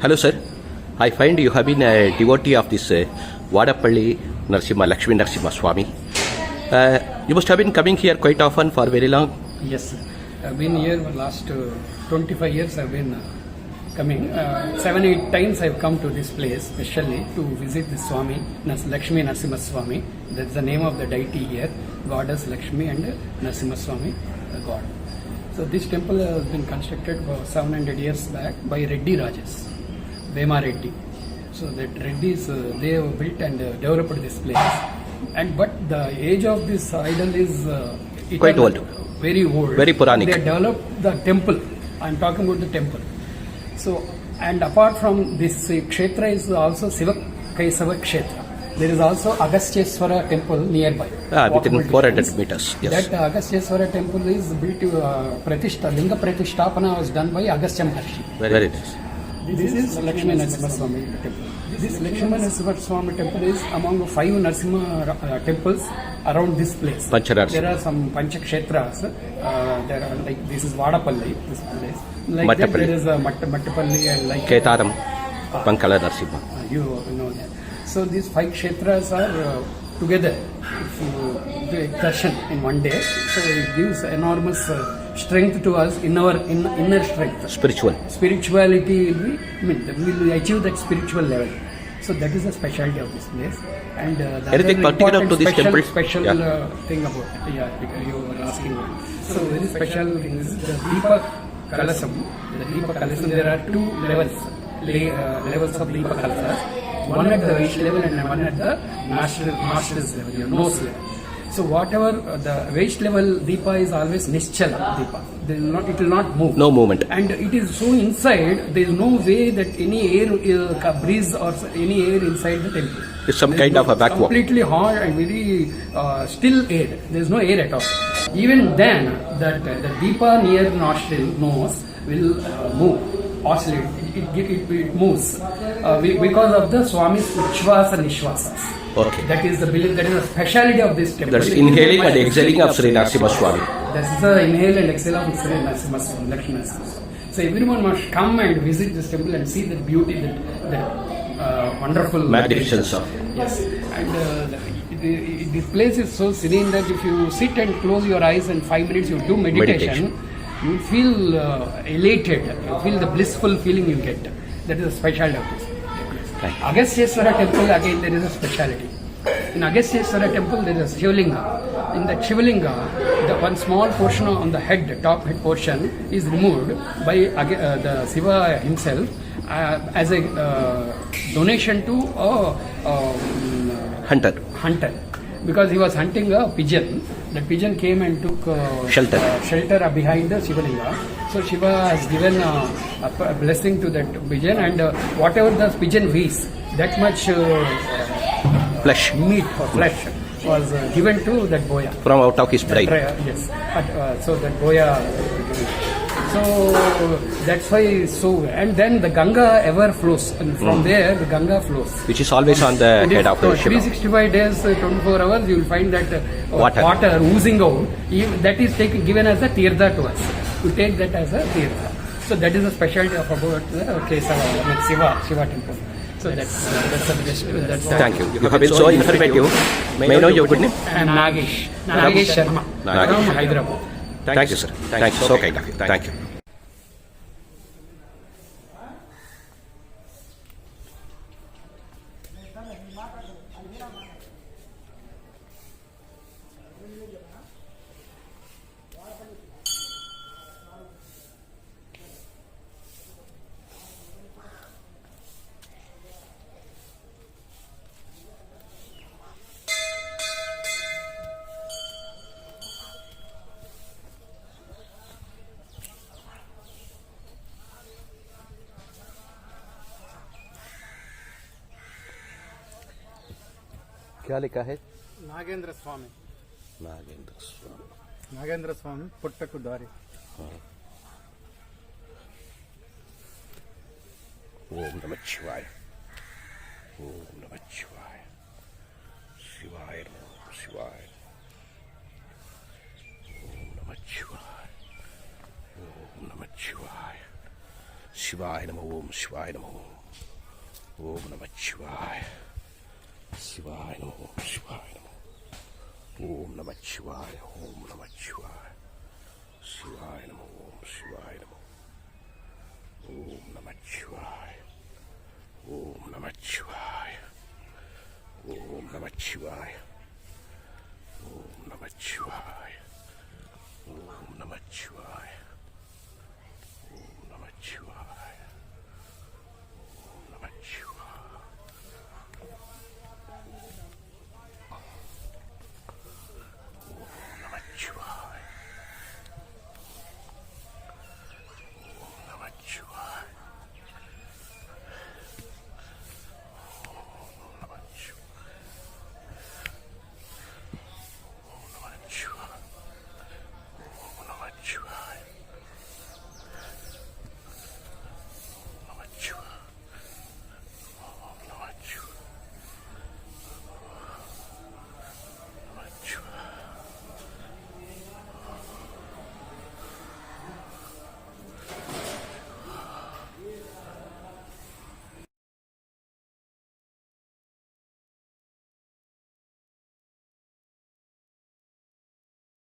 Hello, sir. I find you have been a devotee of this Wadapally Narasimha, LAKSHMI NARASIMHA Swamy. You must have been coming here quite often for very long. Yes, sir. I've been here for last 25 years. I've been coming. 7-8 times I've come to this place specially to visit the Swami, LAKSHMI NARASIMHA Swamy. That's the name of the deity here, goddess Lakshmi and Narasimha Swamy, god. So this temple has been constructed for 700 years back by Reddy Rajas, Vema Reddy. So that Reddys, they have built and developed this place. But the age of this idol is quite old. Very old. Very Puranic. They developed the temple. I'm talking about the temple. So, and apart from this Kshetra is also SHIVA Kshetra. There is also Agasteeswara temple nearby. Within 400 meters. Yes. That Agasteeswara temple is built to Linga Pratishtapana was done by Agastya Maharshi. Very nice. This is LAKSHMI NARASIMHA Swamy temple. This LAKSHMI NARASIMHA Swamy temple is among 5 Narasimha temples around this place. There are some Kshetrams. There are like this is Wadapally, this place. Like that, there is a Wadapally and like Kshetrams, Pankala Narasimha. You know that. So these 5 Kshetras are together. If you do darshan in one day, so it gives enormous strength to us in our inner strength. Spirituality will be, we will achieve that spiritual level. So that is the specialty of this place. And anything particular to this temple? Special thing about it. You were asking. So very special thing is the Deepa Kalasam. The Deepa Kalasam, there are 2 levels of Deepa Kalasas. One at the Vaish level and one at the master's level, your nose level. So whatever the Vaish level Deepa is always Nischala Deepa. It will not move. No movement. And it is so inside, there is no way that any air breeze or any air inside the temple. It's some kind of a vacuum. Completely hot and very still air. There is no air at all. Even then, the Deepa near nostril, nose will move, oscillate. It moves because of the Swami's Uchvasa Nishvasas. Okay. That is the speciality of this temple. That's inhaling and exhaling of Sri Narasimha Swamy. That is the inhale and exhale of Sri Narasimha Swamy, Lakshmi Narasimha. So everyone must come and visit this temple and see the beauty, that wonderful magnificence of. Yes. And this place is so serene that if you sit and close your eyes and 5 minutes you do meditation. You feel elated, you feel the blissful feeling you get. That is a specialty of this. Agasteeswara temple, again there is a specialty. In Agasteeswara temple there is a Shivalinga. In that Shivalinga, the one small portion on the head, top head portion is removed by the Shiva himself as a donation to a hunter. Because he was hunting a pigeon. The pigeon came and took shelter behind the Shivalinga. So Shiva has given a blessing to that pigeon, and whatever the pigeon weighs, that much flesh, meat or flesh was given to that boya. From out of his brain. Yes. So that boya. So that's why and then the Ganga ever flows, and from there the Ganga flows, which is always on the head of the Shiva. 365 days, 24 hours, you will find that water oozing out. That is given as a tirtha to us. We take that as a tirtha. So that is a specialty of about the Shiva temple. So that's thank you. You have been so informative. May I know your good name? I am Nagesh Sharma from Hyderabad. Thank you, sir. Thank you. So kind of you. Thank you. क्या लिखा है? नागेंद्र स्वामी पुट्टकु दारी. ओम नमः शिवाय. ओम नमः शिवाय. शिवाय नमः शिवाय. ओम नमः शिवाय. ओम नमः शिवाय. शिवाय नमः. ओम शिवाय नमः. Om Namah Shivaya. Shivaya Namo. Shivaya Namo. Om Namah Shivaya. Om Namah Shivaya. Shivaya Namo. Om Shivaya Namo. Om Namah Shivaya. Om Namah Shivaya. Om Namah Shivaya. Om Namah Shivaya. Om Namah Shivaya.